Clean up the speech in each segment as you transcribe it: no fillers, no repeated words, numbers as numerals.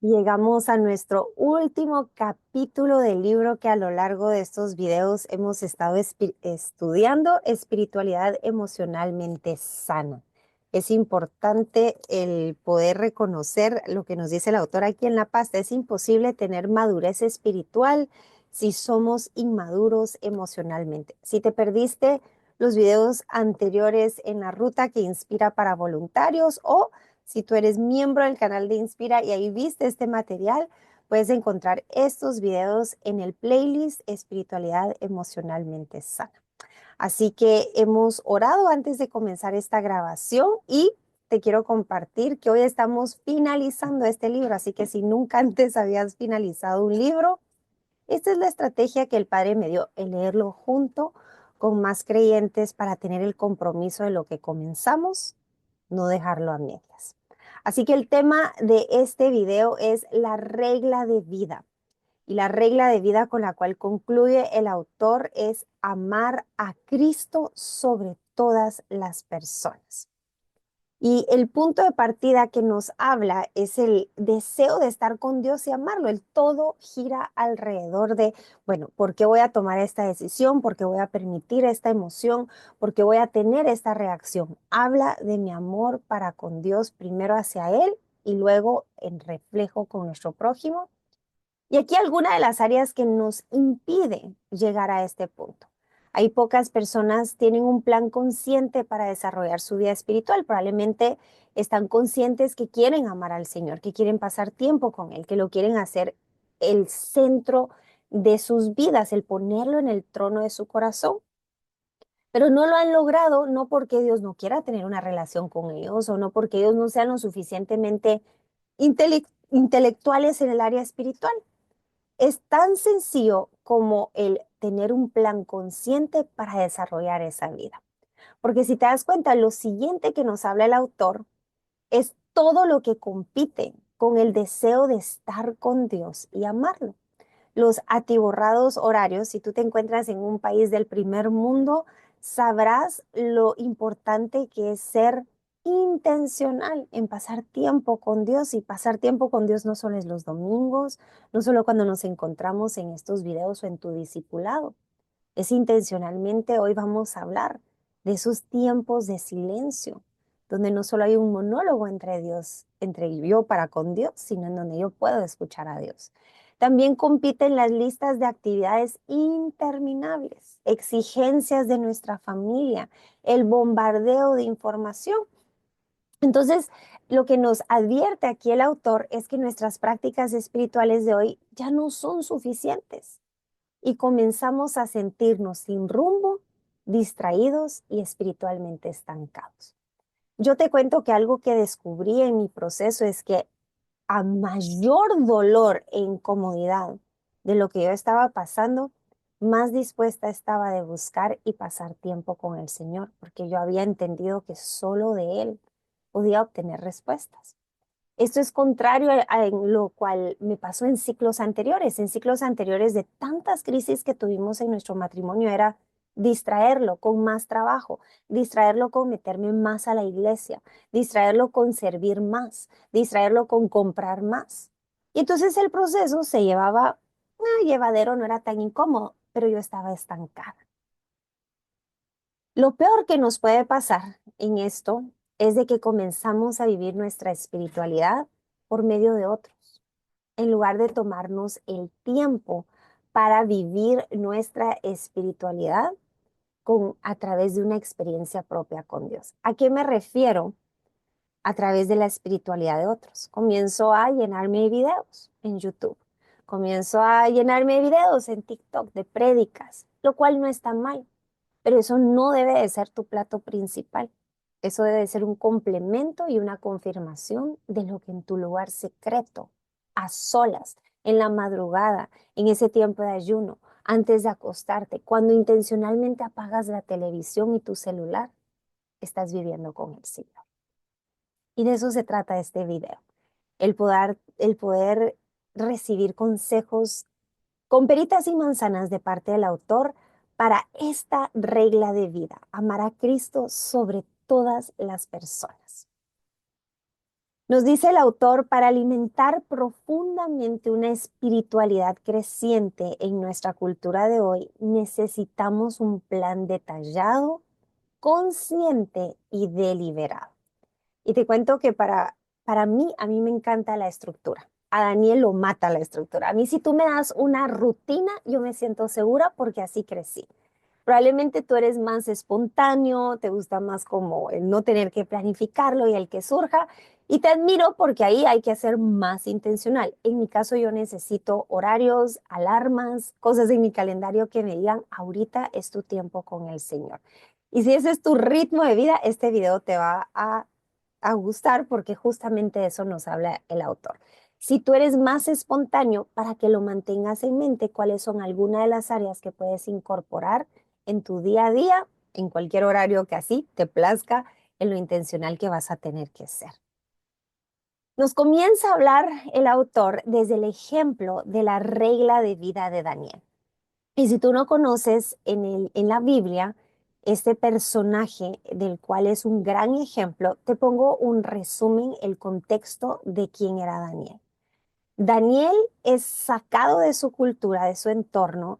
Llegamos a nuestro último capítulo del libro que a lo largo de estos videos hemos estado estudiando, espiritualidad emocionalmente sana. Es importante el poder reconocer lo que nos dice el autor aquí en la pasta. Es imposible tener madurez espiritual si somos inmaduros emocionalmente. Si te perdiste los videos anteriores en la ruta que inspira para voluntarios o si tú eres miembro del canal de Inspira y ahí viste este material, puedes encontrar estos videos en el playlist Espiritualidad Emocionalmente Sana. Así que hemos orado antes de comenzar esta grabación y te quiero compartir que hoy estamos finalizando este libro. Así que si nunca antes habías finalizado un libro, esta es la estrategia que el Padre me dio, el leerlo junto con más creyentes para tener el compromiso de lo que comenzamos, no dejarlo a medias. Así que el tema de este video es la regla de vida. Y la regla de vida con la cual concluye el autor es amar a Cristo sobre todas las personas. Y el punto de partida que nos habla es el deseo de estar con Dios y amarlo. El todo gira alrededor de, bueno, ¿por qué voy a tomar esta decisión? ¿Por qué voy a permitir esta emoción? ¿Por qué voy a tener esta reacción? Habla de mi amor para con Dios, primero hacia Él y luego en reflejo con nuestro prójimo. Y aquí alguna de las áreas que nos impiden llegar a este punto. Hay pocas personas que tienen un plan consciente para desarrollar su vida espiritual. Probablemente están conscientes que quieren amar al Señor, que quieren pasar tiempo con Él, que lo quieren hacer el centro de sus vidas, el ponerlo en el trono de su corazón. Pero no lo han logrado no porque Dios no quiera tener una relación con ellos o no porque ellos no sean lo suficientemente intelectuales en el área espiritual. Es tan sencillo como el tener un plan consciente para desarrollar esa vida. Porque si te das cuenta, lo siguiente que nos habla el autor es todo lo que compite con el deseo de estar con Dios y amarlo. Los atiborrados horarios, si tú te encuentras en un país del primer mundo, sabrás lo importante que es ser intencional en pasar tiempo con Dios. Y pasar tiempo con Dios no solo es los domingos, no solo cuando nos encontramos en estos videos o en tu discipulado. Es intencionalmente, hoy vamos a hablar de esos tiempos de silencio, donde no solo hay un monólogo entre Dios, entre yo para con Dios, sino en donde yo puedo escuchar a Dios. También compiten las listas de actividades interminables, exigencias de nuestra familia, el bombardeo de información. Entonces, lo que nos advierte aquí el autor es que nuestras prácticas espirituales de hoy ya no son suficientes y comenzamos a sentirnos sin rumbo, distraídos y espiritualmente estancados. Yo te cuento que algo que descubrí en mi proceso es que a mayor dolor e incomodidad de lo que yo estaba pasando, más dispuesta estaba de buscar y pasar tiempo con el Señor, porque yo había entendido que solo de Él podía obtener respuestas. Esto es contrario a lo cual me pasó en ciclos anteriores de tantas crisis que tuvimos en nuestro matrimonio, era distraerlo con más trabajo, distraerlo con meterme más a la iglesia, distraerlo con servir más, distraerlo con comprar más. Y entonces el proceso se llevaba, llevadero, no era tan incómodo, pero yo estaba estancada. Lo peor que nos puede pasar en esto es de que comenzamos a vivir nuestra espiritualidad por medio de otros, en lugar de tomarnos el tiempo para vivir nuestra espiritualidad a través de una experiencia propia con Dios. ¿A qué me refiero? A través de la espiritualidad de otros. Comienzo a llenarme de videos en YouTube. Comienzo a llenarme de videos en TikTok, de prédicas, lo cual no está mal. Pero eso no debe de ser tu plato principal. Eso debe de ser un complemento y una confirmación de lo que en tu lugar secreto, a solas, en la madrugada, en ese tiempo de ayuno, antes de acostarte, cuando intencionalmente apagas la televisión y tu celular, estás viviendo con el Señor. Y de eso se trata este video. El poder recibir consejos con peritas y manzanas de parte del autor para esta regla de vida, amar a Cristo sobre todas las personas. Nos dice el autor, para alimentar profundamente una espiritualidad creciente en nuestra cultura de hoy, necesitamos un plan detallado, consciente y deliberado. Y te cuento que para mí, a mí me encanta la estructura. A Daniel lo mata la estructura. A mí si tú me das una rutina, yo me siento segura porque así crecí. Probablemente tú eres más espontáneo, te gusta más como el no tener que planificarlo y el que surja. Y te admiro porque ahí hay que ser más intencional. En mi caso yo necesito horarios, alarmas, cosas en mi calendario que me digan, ahorita es tu tiempo con el Señor. Y si ese es tu ritmo de vida, este video te va a gustar porque justamente de eso nos habla el autor. Si tú eres más espontáneo, para que lo mantengas en mente, cuáles son algunas de las áreas que puedes incorporar en tu día a día, en cualquier horario que así te plazca, en lo intencional que vas a tener que ser. Nos comienza a hablar el autor desde el ejemplo de la regla de vida de Daniel. Y si tú no conoces en la Biblia este personaje del cual es un gran ejemplo, te pongo un resumen, el contexto de quién era Daniel. Daniel es sacado de su cultura, de su entorno,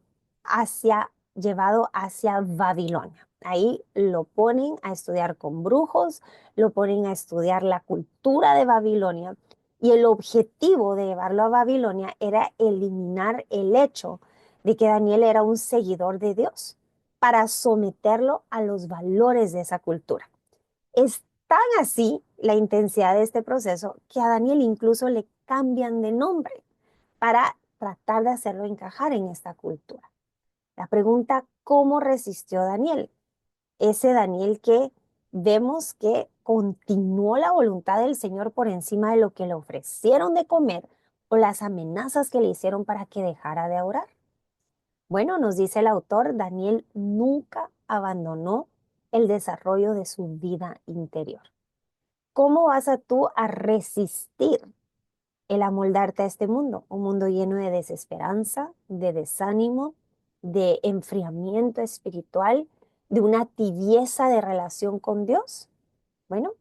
llevado hacia Babilonia. Ahí lo ponen a estudiar con brujos, lo ponen a estudiar la cultura de Babilonia y el objetivo de llevarlo a Babilonia era eliminar el hecho de que Daniel era un seguidor de Dios para someterlo a los valores de esa cultura. Es tan así la intensidad de este proceso que a Daniel incluso le cambian de nombre para tratar de hacerlo encajar en esta cultura. La pregunta, ¿cómo resistió Daniel? Ese Daniel que vemos que continuó la voluntad del Señor por encima de lo que le ofrecieron de comer o las amenazas que le hicieron para que dejara de orar. Bueno, nos dice el autor, Daniel nunca abandonó el desarrollo de su vida interior. ¿Cómo vas tú a resistir el amoldarte a este mundo? Un mundo lleno de desesperanza, de desánimo, de enfriamiento espiritual, de una tibieza de relación con Dios. Bueno,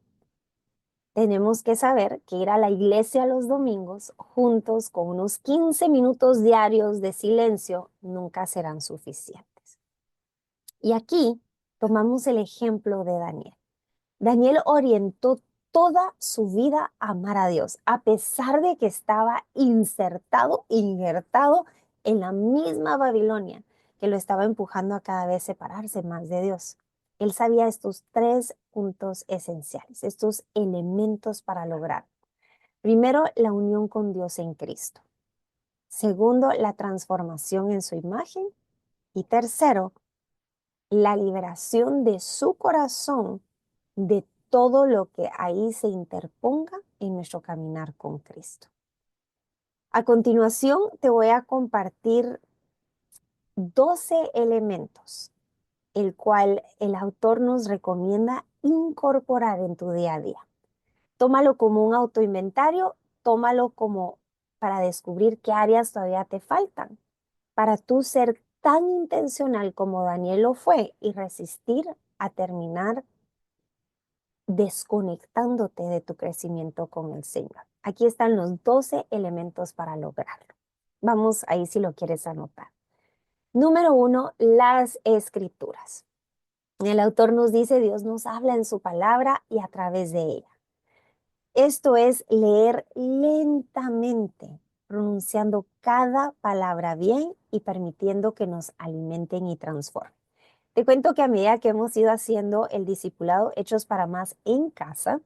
tenemos que saber que ir a la iglesia los domingos juntos con unos 15 minutos diarios de silencio nunca serán suficientes. Y aquí tomamos el ejemplo de Daniel. Daniel orientó toda su vida a amar a Dios, a pesar de que estaba injertado en la misma Babilonia que lo estaba empujando a cada vez separarse más de Dios. Él sabía estos tres puntos esenciales, estos elementos para lograr. Primero, la unión con Dios en Cristo. Segundo, la transformación en su imagen. Y tercero, la liberación de su corazón de todo lo que ahí se interponga en nuestro caminar con Cristo. A continuación, te voy a compartir 12 elementos, el cual el autor nos recomienda incorporar en tu día a día. Tómalo como un autoinventario, tómalo como para descubrir qué áreas todavía te faltan, para tú ser tan intencional como Daniel lo fue y resistir a terminar desconectándote de tu crecimiento con el Señor. Aquí están los 12 elementos para lograrlo. Vamos ahí si lo quieres anotar. Número 1, las escrituras. El autor nos dice, Dios nos habla en su palabra y a través de ella. Esto es leer lentamente, pronunciando cada palabra bien y permitiendo que nos alimenten y transformen. Te cuento que a medida que hemos ido haciendo el discipulado Hechos para Más en casa,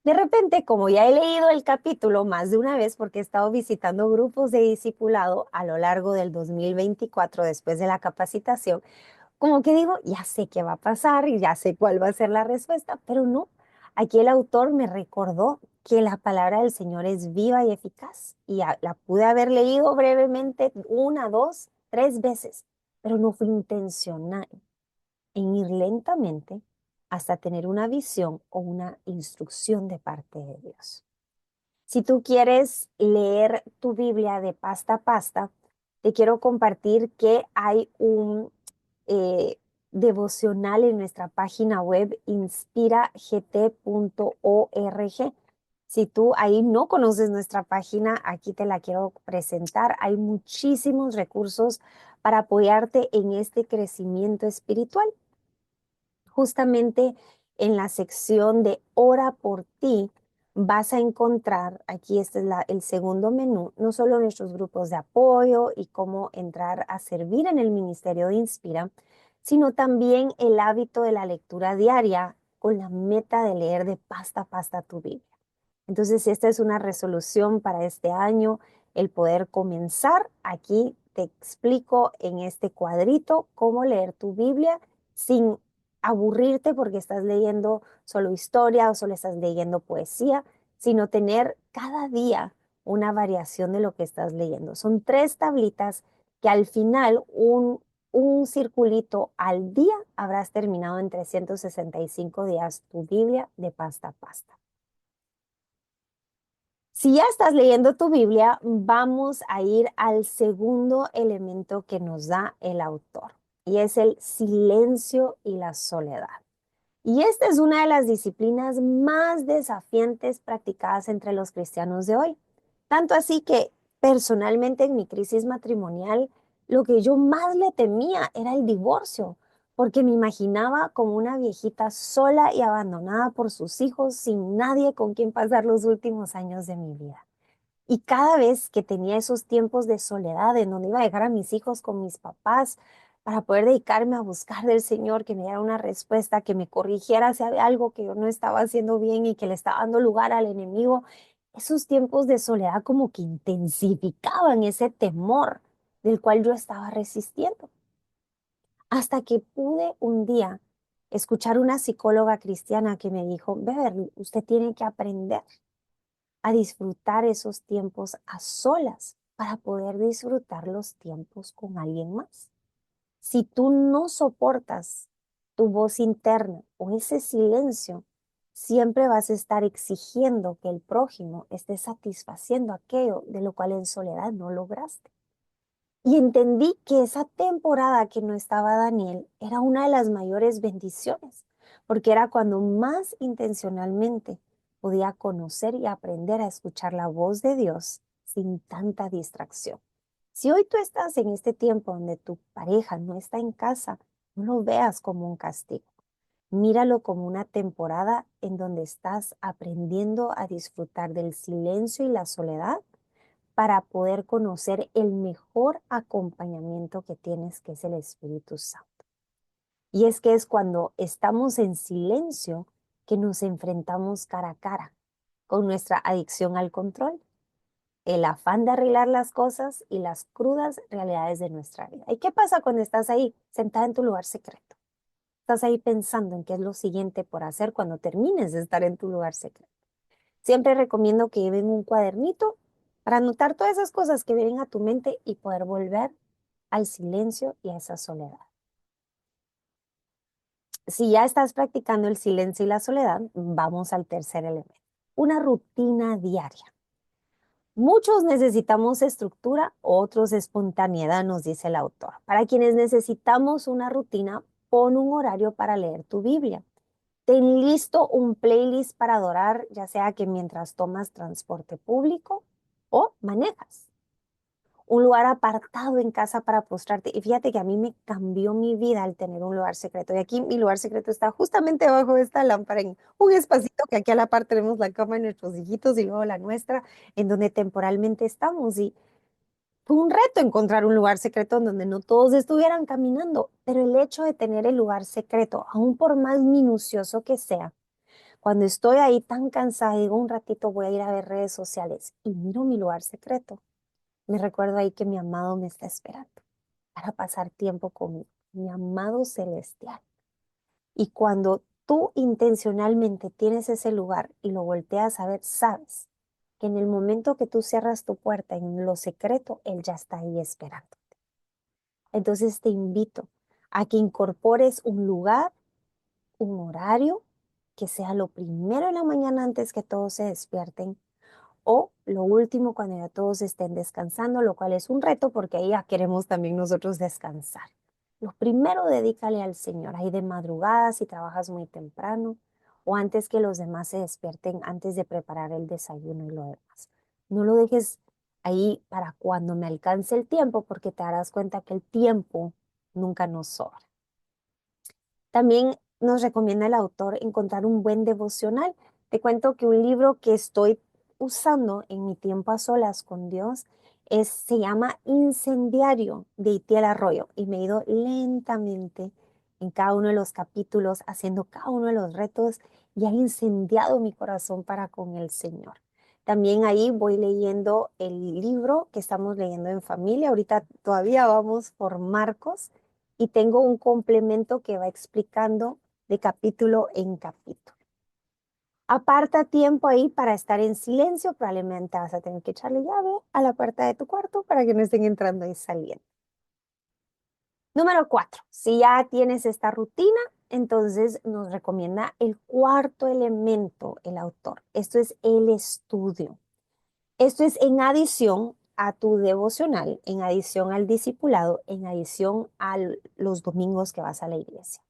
de repente, como ya he leído el capítulo más de una vez porque he estado visitando grupos de discipulado a lo largo del 2024 después de la capacitación, como que digo, ya sé qué va a pasar y ya sé cuál va a ser la respuesta, pero no. Aquí el autor me recordó que la palabra del Señor es viva y eficaz y la pude haber leído brevemente una, dos, tres veces, pero no fui intencional en ir lentamente hasta tener una visión o una instrucción de parte de Dios. Si tú quieres leer tu Biblia de pasta a pasta, te quiero compartir que hay un devocional en nuestra página web inspiragt.org. Si tú ahí no conoces nuestra página, aquí te la quiero presentar. Hay muchísimos recursos para apoyarte en este crecimiento espiritual. Justamente en la sección de Ora por ti, vas a encontrar, aquí este es el segundo menú, no solo nuestros grupos de apoyo y cómo entrar a servir en el Ministerio de Inspira, sino también el hábito de la lectura diaria con la meta de leer de pasta a pasta tu Biblia. Entonces, si esta es una resolución para este año, el poder comenzar, aquí te explico en este cuadrito cómo leer tu Biblia sin aburrirte porque estás leyendo solo historia o solo estás leyendo poesía, sino tener cada día una variación de lo que estás leyendo. Son 3 tablitas que al final un circulito al día habrás terminado en 365 días tu Biblia de pasta a pasta. Si ya estás leyendo tu Biblia, vamos a ir al segundo elemento que nos da el autor, y es el silencio y la soledad. Y esta es una de las disciplinas más desafiantes practicadas entre los cristianos de hoy. Tanto así que personalmente en mi crisis matrimonial, lo que yo más le temía era el divorcio, porque me imaginaba como una viejita sola y abandonada por sus hijos, sin nadie con quien pasar los últimos años de mi vida. Y cada vez que tenía esos tiempos de soledad en donde iba a dejar a mis hijos con mis papás para poder dedicarme a buscar del Señor, que me diera una respuesta, que me corrigiera si había algo que yo no estaba haciendo bien y que le estaba dando lugar al enemigo, esos tiempos de soledad como que intensificaban ese temor del cual yo estaba resistiendo. Hasta que pude un día escuchar una psicóloga cristiana que me dijo, Beverly, usted tiene que aprender a disfrutar esos tiempos a solas para poder disfrutar los tiempos con alguien más. Si tú no soportas tu voz interna o ese silencio, siempre vas a estar exigiendo que el prójimo esté satisfaciendo aquello de lo cual en soledad no lograste. Y entendí que esa temporada que no estaba Daniel era una de las mayores bendiciones, porque era cuando más intencionalmente podía conocer y aprender a escuchar la voz de Dios sin tanta distracción. Si hoy tú estás en este tiempo donde tu pareja no está en casa, no lo veas como un castigo. Míralo como una temporada en donde estás aprendiendo a disfrutar del silencio y la soledad para poder conocer el mejor acompañamiento que tienes, que es el Espíritu Santo. Y es que es cuando estamos en silencio que nos enfrentamos cara a cara con nuestra adicción al control, el afán de arreglar las cosas y las crudas realidades de nuestra vida. ¿Y qué pasa cuando estás ahí sentada en tu lugar secreto? Estás ahí pensando en qué es lo siguiente por hacer cuando termines de estar en tu lugar secreto. Siempre recomiendo que lleven un cuadernito para anotar todas esas cosas que vienen a tu mente y poder volver al silencio y a esa soledad. Si ya estás practicando el silencio y la soledad, vamos al tercer elemento, una rutina diaria. Muchos necesitamos estructura, otros espontaneidad, nos dice el autor. Para quienes necesitamos una rutina, pon un horario para leer tu Biblia. Ten listo un playlist para adorar, ya sea que mientras tomas transporte público o manejas. Un lugar apartado en casa para postrarte. Y fíjate que a mí me cambió mi vida al tener un lugar secreto. Y aquí mi lugar secreto está justamente debajo de esta lámpara, en un espacito que aquí a la par tenemos la cama de nuestros hijitos y luego la nuestra, en donde temporalmente estamos. Y fue un reto encontrar un lugar secreto en donde no todos estuvieran caminando. Pero el hecho de tener el lugar secreto, aún por más minucioso que sea, cuando estoy ahí tan cansada, digo un ratito voy a ir a ver redes sociales y miro mi lugar secreto. Me recuerdo ahí que mi amado me está esperando para pasar tiempo conmigo, mi amado celestial. Y cuando tú intencionalmente tienes ese lugar y lo volteas a ver, sabes que en el momento que tú cierras tu puerta en lo secreto, Él ya está ahí esperando. Entonces te invito a que incorpores un lugar, un horario, que sea lo primero en la mañana antes que todos se despierten o lo último cuando ya todos estén descansando, lo cual es un reto porque ahí ya queremos también nosotros descansar. Lo primero dedícale al Señor, ahí de madrugada si trabajas muy temprano o antes que los demás se despierten, antes de preparar el desayuno y lo demás. No lo dejes ahí para cuando me alcance el tiempo, porque te darás cuenta que el tiempo nunca nos sobra. También nos recomienda el autor encontrar un buen devocional. Te cuento que un libro que estoy usando en mi tiempo a solas con Dios se llama Incendiario de Itiel Arroyo, y me he ido lentamente en cada uno de los capítulos, haciendo cada uno de los retos, y ha incendiado mi corazón para con el Señor. También ahí voy leyendo el libro que estamos leyendo en familia. Ahorita todavía vamos por Marcos y tengo un complemento que va explicando de capítulo en capítulo. Aparta tiempo ahí para estar en silencio. Probablemente vas a tener que echarle llave a la puerta de tu cuarto para que no estén entrando y saliendo. Número 4. Si ya tienes esta rutina, entonces nos recomienda el cuarto elemento, el autor. Esto es el estudio. Esto es en adición a tu devocional, en adición al discipulado, en adición a los domingos que vas a la iglesia.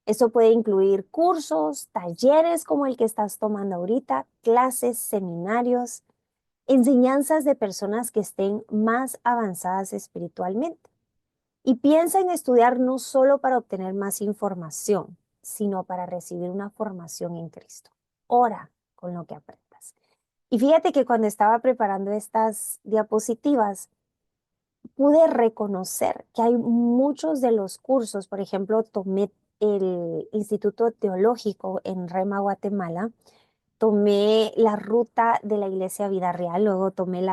Esto puede incluir cursos, talleres como el que estás tomando ahorita, clases, seminarios, enseñanzas de personas que estén más avanzadas espiritualmente. Y piensa en estudiar no solo para obtener más información, sino para recibir una formación en Cristo. Ora con lo que aprendas. Y fíjate que cuando estaba preparando estas diapositivas, pude reconocer que hay muchos de los cursos. Por ejemplo, tomé el Instituto Teológico en Rema, Guatemala, tomé la ruta de la Iglesia Vida Real, luego tomé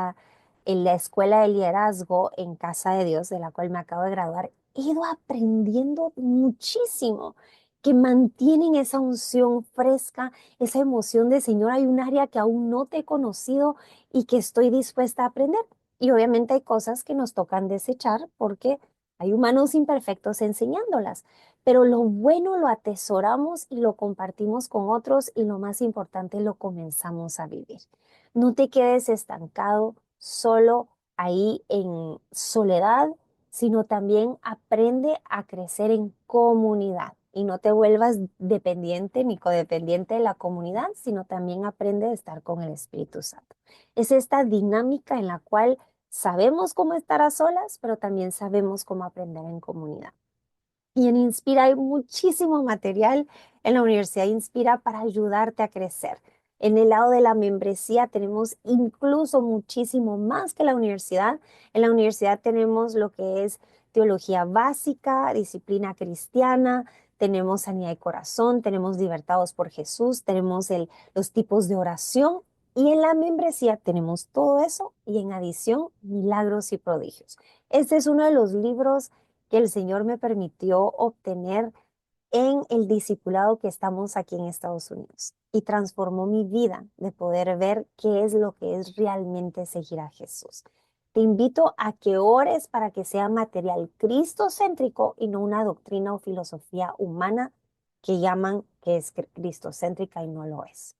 en la Escuela de Liderazgo en Casa de Dios, de la cual me acabo de graduar. He ido aprendiendo muchísimo, que mantienen esa unción fresca, esa emoción de Señor, hay un área que aún no te he conocido y que estoy dispuesta a aprender. Y obviamente hay cosas que nos tocan desechar porque hay humanos imperfectos enseñándolas, pero lo bueno lo atesoramos y lo compartimos con otros, y lo más importante, lo comenzamos a vivir. No te quedes estancado solo ahí en soledad, sino también aprende a crecer en comunidad, y no te vuelvas dependiente ni codependiente de la comunidad, sino también aprende a estar con el Espíritu Santo. Es esta dinámica en la cual sabemos cómo estar a solas, pero también sabemos cómo aprender en comunidad. Y en Inspira hay muchísimo material en la Universidad Inspira para ayudarte a crecer. En el lado de la membresía tenemos incluso muchísimo más que la universidad. En la universidad tenemos lo que es teología básica, disciplina cristiana, tenemos sanidad de corazón, tenemos libertados por Jesús, tenemos los tipos de oración. Y en la membresía tenemos todo eso, y en adición, milagros y prodigios. Este es uno de los libros que el Señor me permitió obtener en el discipulado que estamos aquí en Estados Unidos, y transformó mi vida de poder ver qué es lo que es realmente seguir a Jesús. Te invito a que ores para que sea material cristocéntrico y no una doctrina o filosofía humana que llaman que es cristocéntrica y no lo es.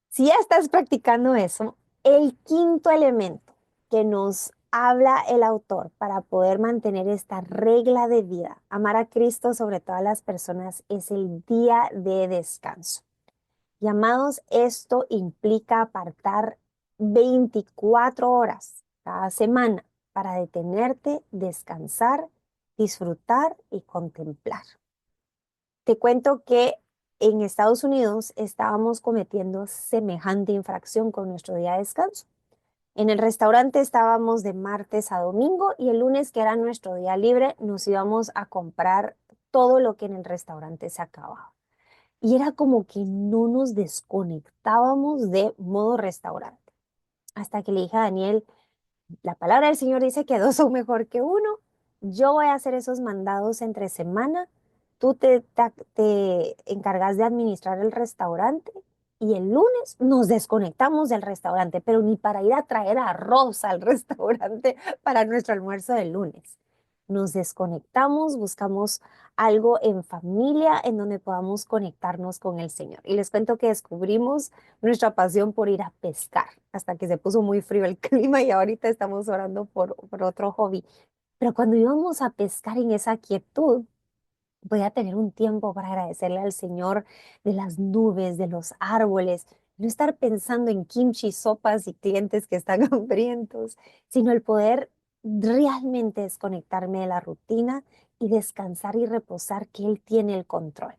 Si ya estás practicando eso, el quinto elemento que nos habla el autor para poder mantener esta regla de vida, amar a Cristo sobre todas las personas, es el día de descanso. Y amados, esto implica apartar 24 horas cada semana para detenerte, descansar, disfrutar y contemplar. Te cuento que en Estados Unidos estábamos cometiendo semejante infracción con nuestro día de descanso. En el restaurante estábamos de martes a domingo, y el lunes, que era nuestro día libre, nos íbamos a comprar todo lo que en el restaurante se acababa. Y era como que no nos desconectábamos de modo restaurante. Hasta que le dije a Daniel, la palabra del Señor dice que dos son mejor que uno. Yo voy a hacer esos mandados entre semana. Tú te encargas de administrar el restaurante, y el lunes nos desconectamos del restaurante, pero ni para ir a traer arroz al restaurante para nuestro almuerzo del lunes. Nos desconectamos, buscamos algo en familia en donde podamos conectarnos con el Señor. Y les cuento que descubrimos nuestra pasión por ir a pescar, hasta que se puso muy frío el clima, y ahorita estamos orando por otro hobby. Pero cuando íbamos a pescar en esa quietud, Voy a tener un tiempo para agradecerle al Señor de las nubes, de los árboles, no estar pensando en kimchi, sopas y clientes que están hambrientos, sino el poder realmente desconectarme de la rutina y descansar y reposar que Él tiene el control.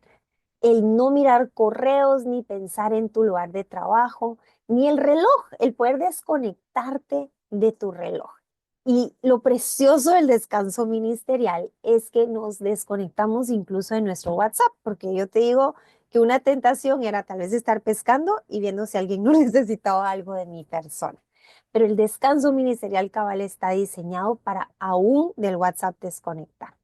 El no mirar correos, ni pensar en tu lugar de trabajo, ni el reloj, el poder desconectarte de tu reloj. Y lo precioso del descanso ministerial es que nos desconectamos incluso de nuestro WhatsApp, porque yo te digo que una tentación era tal vez estar pescando y viendo si alguien no necesitaba algo de mi persona. Pero el descanso ministerial cabal está diseñado para aún del WhatsApp desconectarnos.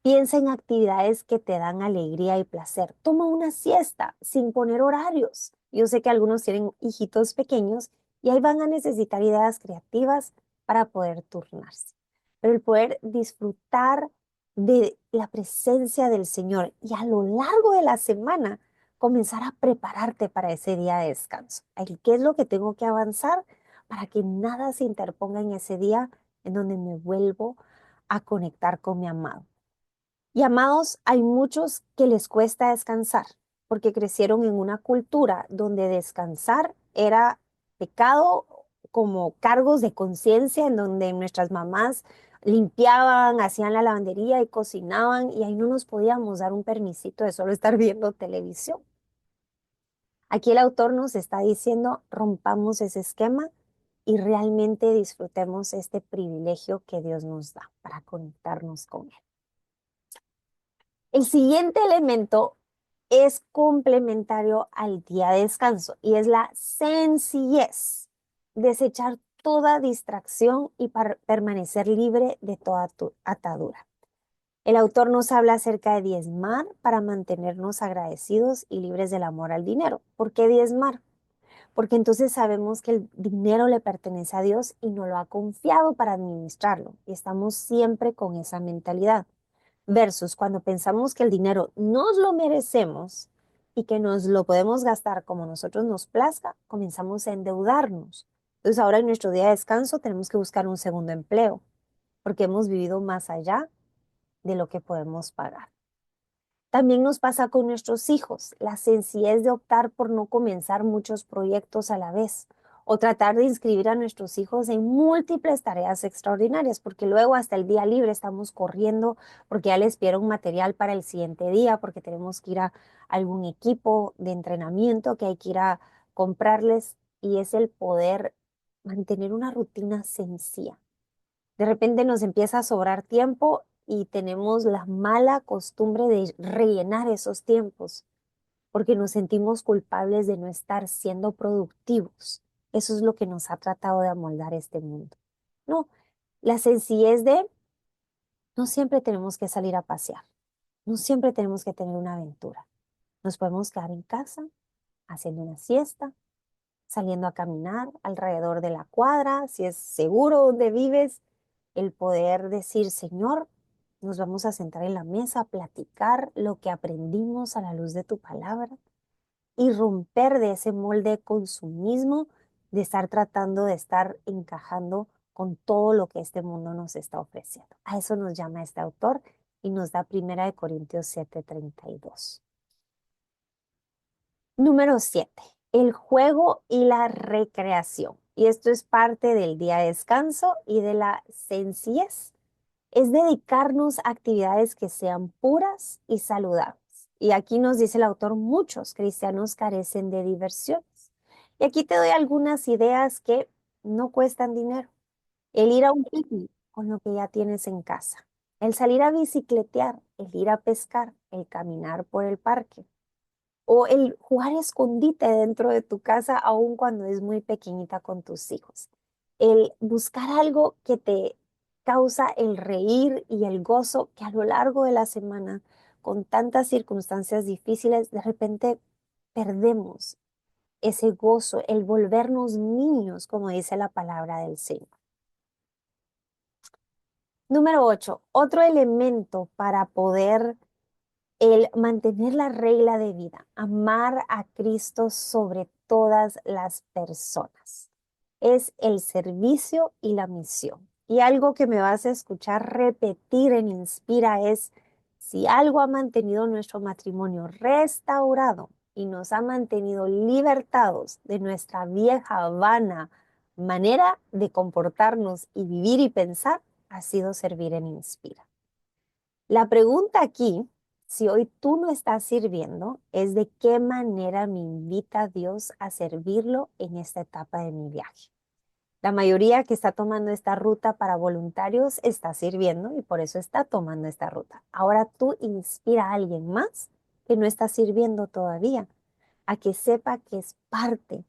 Piensa en actividades que te dan alegría y placer. Toma una siesta sin poner horarios. Yo sé que algunos tienen hijitos pequeños y ahí van a necesitar ideas creativas para poder turnarse. Pero el poder disfrutar de la presencia del Señor y a lo largo de la semana comenzar a prepararte para ese día de descanso. ¿Qué es lo que tengo que avanzar para que nada se interponga en ese día en donde me vuelvo a conectar con mi amado? Y amados, hay muchos que les cuesta descansar porque crecieron en una cultura donde descansar era pecado, como cargos de conciencia, en donde nuestras mamás limpiaban, hacían la lavandería y cocinaban, y ahí no nos podíamos dar un permisito de solo estar viendo televisión. Aquí el autor nos está diciendo, rompamos ese esquema y realmente disfrutemos este privilegio que Dios nos da para conectarnos con Él. El siguiente elemento es complementario al día de descanso y es la sencillez. Desechar toda distracción y permanecer libre de toda atadura. El autor nos habla acerca de diezmar para mantenernos agradecidos y libres del amor al dinero. ¿Por qué diezmar? Porque entonces sabemos que el dinero le pertenece a Dios y nos lo ha confiado para administrarlo. Y estamos siempre con esa mentalidad versus cuando pensamos que el dinero nos lo merecemos y que nos lo podemos gastar como nosotros nos plazca, comenzamos a endeudarnos. Entonces ahora en nuestro día de descanso tenemos que buscar un segundo empleo porque hemos vivido más allá de lo que podemos pagar. También nos pasa con nuestros hijos, la sencillez de optar por no comenzar muchos proyectos a la vez o tratar de inscribir a nuestros hijos en múltiples tareas extraordinarias, porque luego hasta el día libre estamos corriendo porque ya les pidieron material para el siguiente día, porque tenemos que ir a algún equipo de entrenamiento que hay que ir a comprarles y es el poder mantener una rutina sencilla. De repente nos empieza a sobrar tiempo y tenemos la mala costumbre de rellenar esos tiempos porque nos sentimos culpables de no estar siendo productivos. Eso es lo que nos ha tratado de amoldar este mundo. No, la sencillez de no siempre tenemos que salir a pasear, no siempre tenemos que tener una aventura. Nos podemos quedar en casa haciendo una siesta, saliendo a caminar alrededor de la cuadra, si es seguro donde vives, el poder decir, Señor, nos vamos a sentar en la mesa a platicar lo que aprendimos a la luz de tu palabra y romper de ese molde de consumismo, de estar tratando de estar encajando con todo lo que este mundo nos está ofreciendo. A eso nos llama este autor y nos da 1 Corintios 7:32. Número 7, el juego y la recreación. Y esto es parte del día de descanso y de la sencillez. Es dedicarnos a actividades que sean puras y saludables. Y aquí nos dice el autor, muchos cristianos carecen de diversiones. Y aquí te doy algunas ideas que no cuestan dinero. El ir a un picnic con lo que ya tienes en casa. El salir a bicicletear, el ir a pescar, el caminar por el parque o el jugar escondite dentro de tu casa, aun cuando es muy pequeñita con tus hijos. El buscar algo que te causa el reír y el gozo que a lo largo de la semana, con tantas circunstancias difíciles, de repente perdemos ese gozo, el volvernos niños, como dice la palabra del Señor. Número 8, otro elemento para poder el mantener la regla de vida, amar a Cristo sobre todas las personas. Es el servicio y la misión. Y algo que me vas a escuchar repetir en Inspira es Si algo ha mantenido nuestro matrimonio restaurado y nos ha mantenido libertados de nuestra vieja, vana manera de comportarnos y vivir y pensar, ha sido servir en Inspira. La pregunta aquí, si hoy tú no estás sirviendo, es de qué manera me invita Dios a servirlo en esta etapa de mi viaje. La mayoría que está tomando esta ruta para voluntarios está sirviendo y por eso está tomando esta ruta. Ahora tú inspira a alguien más que no está sirviendo todavía a que sepa que es parte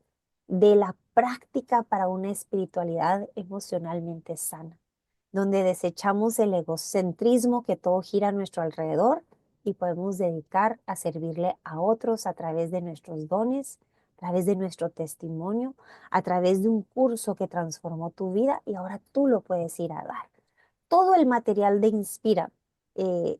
de la práctica para una espiritualidad emocionalmente sana, donde desechamos el egocentrismo que todo gira a nuestro alrededor y podemos dedicar a servirle a otros a través de nuestros dones, a través de nuestro testimonio, a través de un curso que transformó tu vida y ahora tú lo puedes ir a dar. Todo el material de Inspira,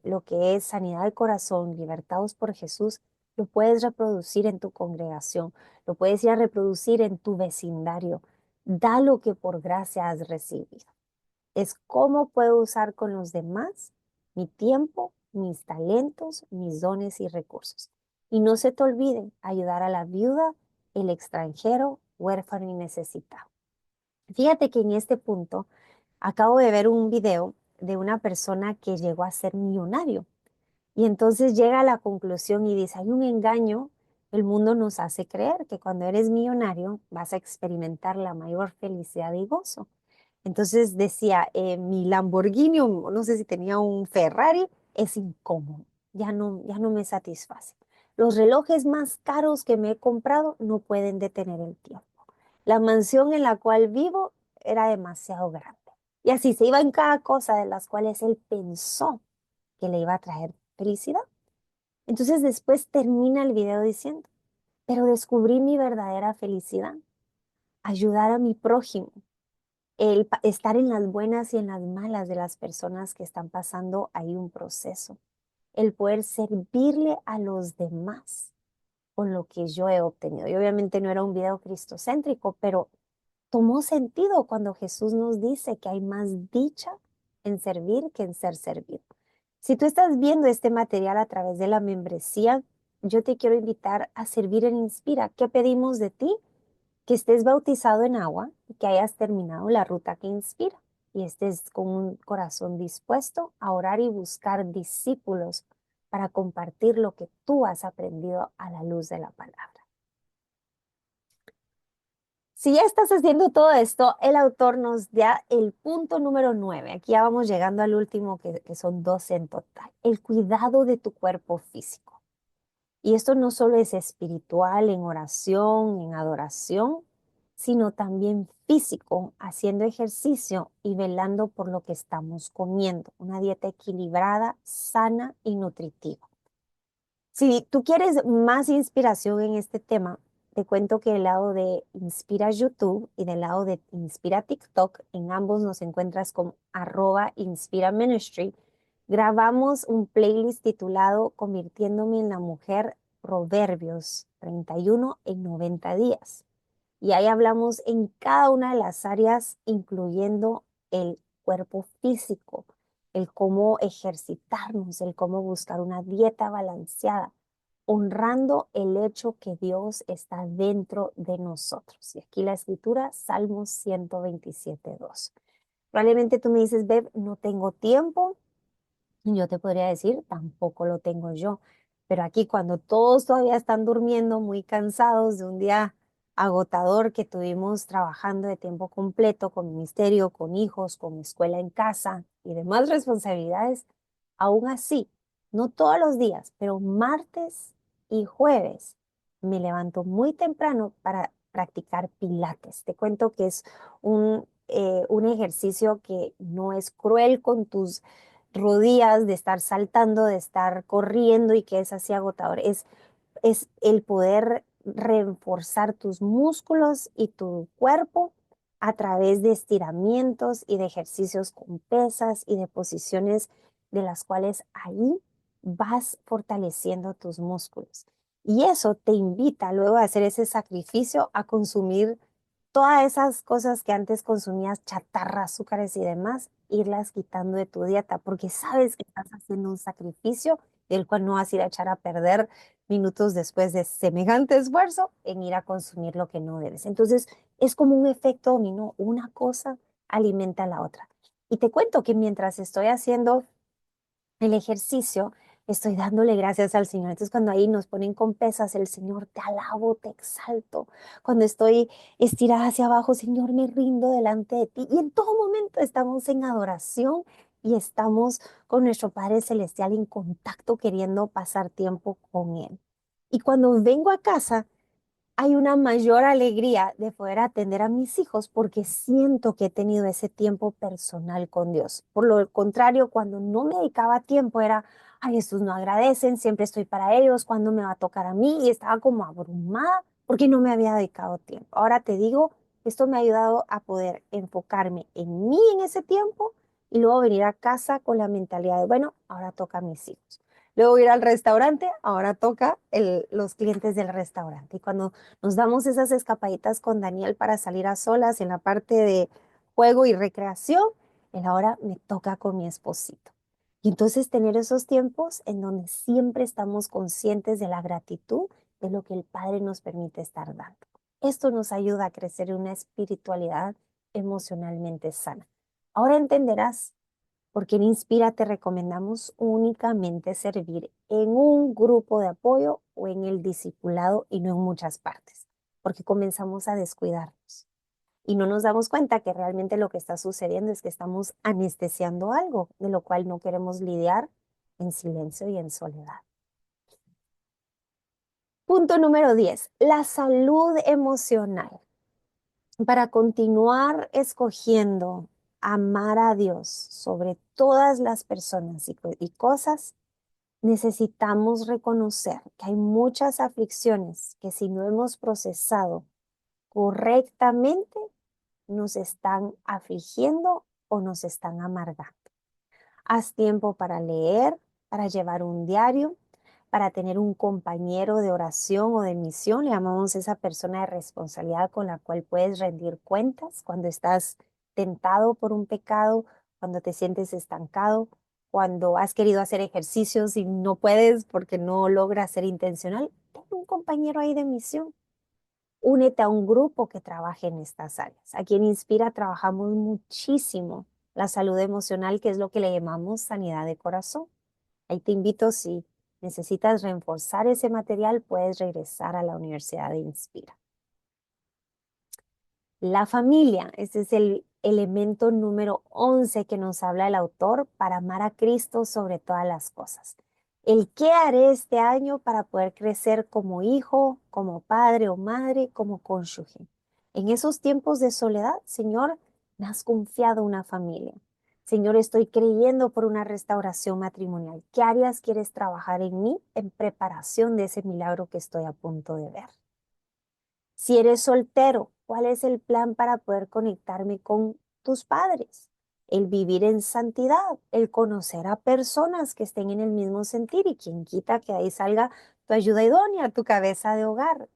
lo que es sanidad del corazón, libertados por Jesús, lo puedes reproducir en tu congregación, lo puedes ir a reproducir en tu vecindario. Da lo que por gracia has recibido. Es cómo puedo usar con los demás mi tiempo, mis talentos, mis dones y recursos. Y no se te olvide ayudar a la viuda, el extranjero, huérfano y necesitado. Fíjate que en este punto acabo de ver un video de una persona que llegó a ser millonario y entonces llega a la conclusión y dice, hay un engaño, el mundo nos hace creer que cuando eres millonario vas a experimentar la mayor felicidad y gozo. Entonces decía, mi Lamborghini, o no sé si tenía un Ferrari, es incómodo, ya no me satisface. Los relojes más caros que me he comprado no pueden detener el tiempo. La mansión en la cual vivo era demasiado grande. Y así se iba en cada cosa de las cuales él pensó que le iba a traer felicidad. Entonces después termina el video diciendo, pero descubrí mi verdadera felicidad, ayudar a mi prójimo, estar en las buenas y en las malas de las personas que están pasando ahí un proceso, el poder servirle a los demás con lo que yo he obtenido. Y obviamente no era un video cristocéntrico, pero tomó sentido cuando Jesús nos dice que hay más dicha en servir que en ser servido. Si tú estás viendo este material a través de la membresía, yo te quiero invitar a servir en Inspira. ¿Qué pedimos de ti? Que estés bautizado en agua y que hayas terminado la ruta que inspira y estés con un corazón dispuesto a orar y buscar discípulos para compartir lo que tú has aprendido a la luz de la palabra. Si ya estás haciendo todo esto, el autor nos da el punto número 9. Aquí ya vamos llegando al último, que son 12 en total. El cuidado de tu cuerpo físico. Y esto no solo es espiritual, en oración, en adoración, sino también físico, haciendo ejercicio y velando por lo que estamos comiendo. Una dieta equilibrada, sana y nutritiva. Si tú quieres más inspiración en este tema, te cuento que del lado de Inspira YouTube y del lado de Inspira TikTok, en ambos nos encuentras con @Inspira Ministry. Grabamos un playlist titulado Convirtiéndome en la mujer Proverbios 31 en 90 días. Y ahí hablamos en cada una de las áreas, incluyendo el cuerpo físico, el cómo ejercitarnos, el cómo buscar una dieta balanceada, honrando el hecho que Dios está dentro de nosotros. Y aquí la escritura, Salmos 127:2. Probablemente tú me dices, Bev, no tengo tiempo. Yo te podría decir, tampoco lo tengo yo. Pero aquí cuando todos todavía están durmiendo, muy cansados de un día agotador que tuvimos trabajando de tiempo completo con ministerio, con hijos, con escuela en casa y demás responsabilidades, aún así, no todos los días, pero martes y jueves me levanto muy temprano para practicar pilates. Te cuento que es un ejercicio que no es cruel con tus rodillas, de estar saltando, de estar corriendo y que es así agotador. Es el poder reforzar tus músculos y tu cuerpo a través de estiramientos y de ejercicios con pesas y de posiciones de las cuales ahí vas fortaleciendo tus músculos. Y eso te invita luego a hacer ese sacrificio a consumir todas esas cosas que antes consumías, chatarra, azúcares y demás, irlas quitando de tu dieta, porque sabes que estás haciendo un sacrificio del cual no vas a ir a echar a perder minutos después de semejante esfuerzo en ir a consumir lo que no debes. Entonces, es como un efecto dominó, una cosa alimenta a la otra. Y te cuento que mientras estoy haciendo el ejercicio, estoy dándole gracias al Señor. Entonces, cuando ahí nos ponen con pesas, el Señor, te alabo, te exalto. Cuando estoy estirada hacia abajo, Señor, me rindo delante de ti. Y en todo momento estamos en adoración y estamos con nuestro Padre Celestial en contacto, queriendo pasar tiempo con Él. Y cuando vengo a casa, hay una mayor alegría de poder atender a mis hijos porque siento que he tenido ese tiempo personal con Dios. Por lo contrario, cuando no me dedicaba tiempo era, ay, estos no agradecen, siempre estoy para ellos, ¿cuándo me va a tocar a mí? Y estaba como abrumada porque no me había dedicado tiempo. Ahora te digo, esto me ha ayudado a poder enfocarme en mí en ese tiempo y luego venir a casa con la mentalidad de, bueno, ahora toca a mis hijos. Luego ir al restaurante, ahora toca los clientes del restaurante. Y cuando nos damos esas escapaditas con Daniel para salir a solas en la parte de juego y recreación. El ahora me toca con mi esposito. Y entonces tener esos tiempos en donde siempre estamos conscientes de la gratitud de lo que el Padre nos permite estar dando. Esto nos ayuda a crecer en una espiritualidad emocionalmente sana. Ahora entenderás porque en Inspira te recomendamos únicamente servir en un grupo de apoyo o en el discipulado y no en muchas partes, porque comenzamos a descuidarnos y no nos damos cuenta que realmente lo que está sucediendo es que estamos anestesiando algo de lo cual no queremos lidiar en silencio y en soledad. Punto número 10, la salud emocional. Para continuar escogiendo amar a Dios sobre todas las personas y cosas, necesitamos reconocer que hay muchas aflicciones que si no hemos procesado correctamente, nos están afligiendo o nos están amargando. Haz tiempo para leer, para llevar un diario, para tener un compañero de oración o de misión. Le llamamos esa persona de responsabilidad con la cual puedes rendir cuentas cuando estás tentado por un pecado, cuando te sientes estancado, cuando has querido hacer ejercicios y no puedes porque no logras ser intencional. Ten un compañero ahí de misión. Únete a un grupo que trabaje en estas áreas. Aquí en Inspira trabajamos muchísimo la salud emocional, que es lo que le llamamos sanidad de corazón. Ahí te invito, si necesitas reforzar ese material, puedes regresar a la Universidad de Inspira. La familia, ese es el elemento número 11 que nos habla el autor para amar a Cristo sobre todas las cosas. El qué haré este año para poder crecer como hijo, como padre o madre, como cónyuge. En esos tiempos de soledad, Señor, me has confiado una familia. Señor, estoy creyendo por una restauración matrimonial. ¿Qué áreas quieres trabajar en mí en preparación de ese milagro que estoy a punto de ver? Si eres soltero, ¿cuál es el plan para poder conectarme con tus padres? El vivir en santidad, el conocer a personas que estén en el mismo sentir y quien quita que ahí salga tu ayuda idónea, tu cabeza de hogar.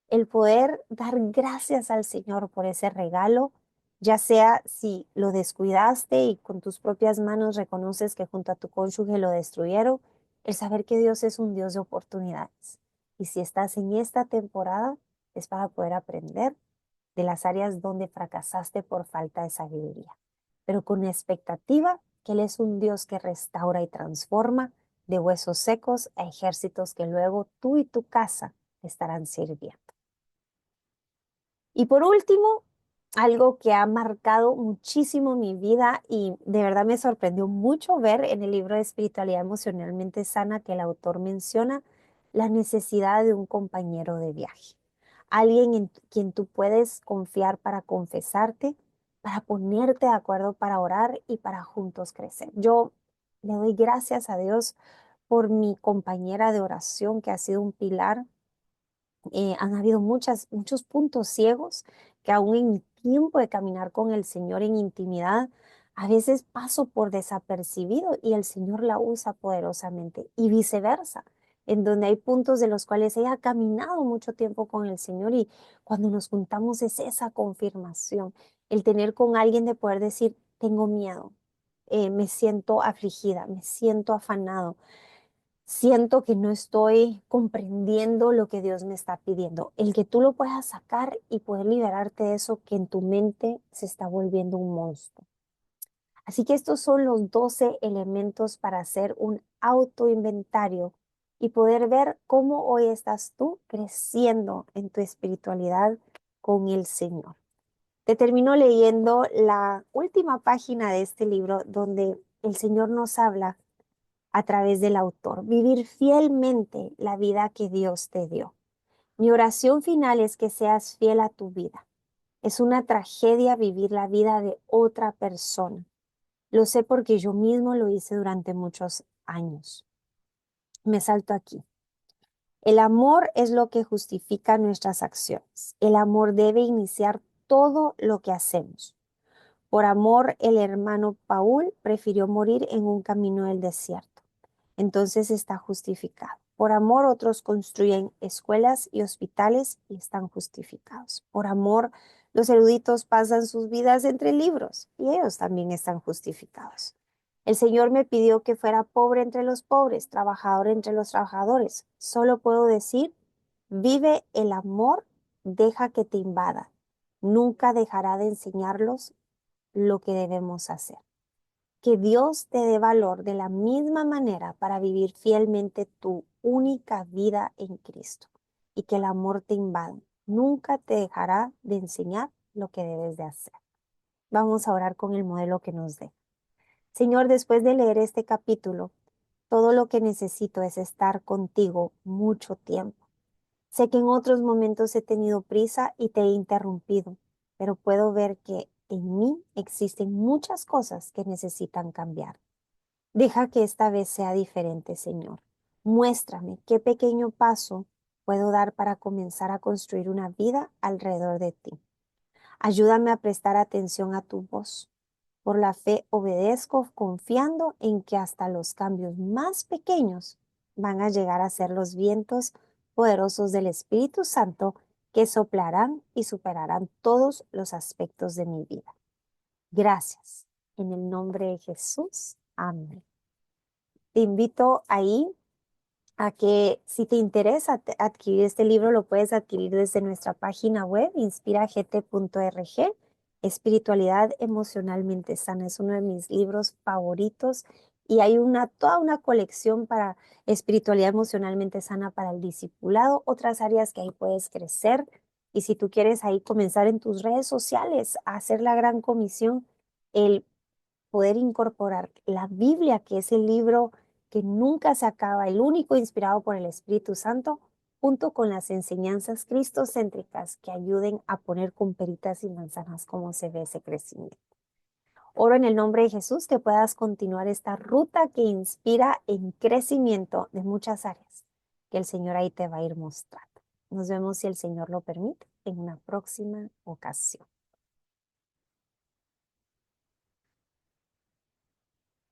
El poder dar gracias al Señor por ese regalo, ya sea si lo descuidaste y con tus propias manos reconoces que junto a tu cónyuge lo destruyeron, el saber que Dios es un Dios de oportunidades. Y si estás en esta temporada, es para poder aprender de las áreas donde fracasaste por falta de sabiduría, pero con la expectativa que Él es un Dios que restaura y transforma de huesos secos a ejércitos que luego tú y tu casa estarán sirviendo. Y por último, algo que ha marcado muchísimo mi vida y de verdad me sorprendió mucho ver en el libro de Espiritualidad Emocionalmente Sana que el autor menciona la necesidad de un compañero de viaje, alguien en quien tú puedes confiar para confesarte, para ponerte de acuerdo para orar y para juntos crecer. Yo le doy gracias a Dios por mi compañera de oración que ha sido un pilar. Han habido muchos puntos ciegos que aún en mi tiempo de caminar con el Señor en intimidad, a veces paso por desapercibido y el Señor la usa poderosamente y viceversa. en donde hay puntos de los cuales ella ha caminado mucho tiempo con el Señor y cuando nos juntamos es esa confirmación, el tener con alguien de poder decir, tengo miedo, me siento afligida, me siento afanado, siento que no estoy comprendiendo lo que Dios me está pidiendo. El que tú lo puedas sacar y poder liberarte de eso que en tu mente se está volviendo un monstruo. Así que estos son los 12 elementos para hacer un autoinventario y poder ver cómo hoy estás tú creciendo en tu espiritualidad con el Señor. Te termino leyendo la última página de este libro donde el Señor nos habla a través del autor, vivir fielmente la vida que Dios te dio. Mi oración final es que seas fiel a tu vida. Es una tragedia vivir la vida de otra persona. Lo sé porque yo mismo lo hice durante muchos años. Me salto aquí. El amor es lo que justifica nuestras acciones. El amor debe iniciar todo lo que hacemos. Por amor, el hermano Paul prefirió morir en un camino del desierto. Entonces está justificado. Por amor, otros construyen escuelas y hospitales y están justificados. Por amor, los eruditos pasan sus vidas entre libros y ellos también están justificados. El Señor me pidió que fuera pobre entre los pobres, trabajador entre los trabajadores. Solo puedo decir, vive el amor, deja que te invada. Nunca dejará de enseñarlos lo que debemos hacer. Que Dios te dé valor de la misma manera para vivir fielmente tu única vida en Cristo y que el amor te invada. Nunca te dejará de enseñar lo que debes de hacer. Vamos a orar con el modelo que nos dé. Señor, después de leer este capítulo, todo lo que necesito es estar contigo mucho tiempo. Sé que en otros momentos he tenido prisa y te he interrumpido, pero puedo ver que en mí existen muchas cosas que necesitan cambiar. Deja que esta vez sea diferente, Señor. Muéstrame qué pequeño paso puedo dar para comenzar a construir una vida alrededor de ti. Ayúdame a prestar atención a tu voz. Por la fe obedezco confiando en que hasta los cambios más pequeños van a llegar a ser los vientos poderosos del Espíritu Santo que soplarán y superarán todos los aspectos de mi vida. Gracias. En el nombre de Jesús. Amén. Te invito ahí a que si te interesa adquirir este libro, lo puedes adquirir desde nuestra página web, inspiragt.org. Espiritualidad emocionalmente sana. Es uno de mis libros favoritos y hay toda una colección para espiritualidad emocionalmente sana para el discipulado, otras áreas que ahí puedes crecer. Y si tú quieres ahí comenzar en tus redes sociales a hacer la gran comisión, el poder incorporar la Biblia, que es el libro que nunca se acaba, el único inspirado por el Espíritu Santo, junto con las enseñanzas cristocéntricas que ayuden a poner con peritas y manzanas cómo se ve ese crecimiento. Oro en el nombre de Jesús que puedas continuar esta ruta que inspira en crecimiento de muchas áreas, que el Señor ahí te va a ir mostrando. Nos vemos, si el Señor lo permite, en una próxima ocasión.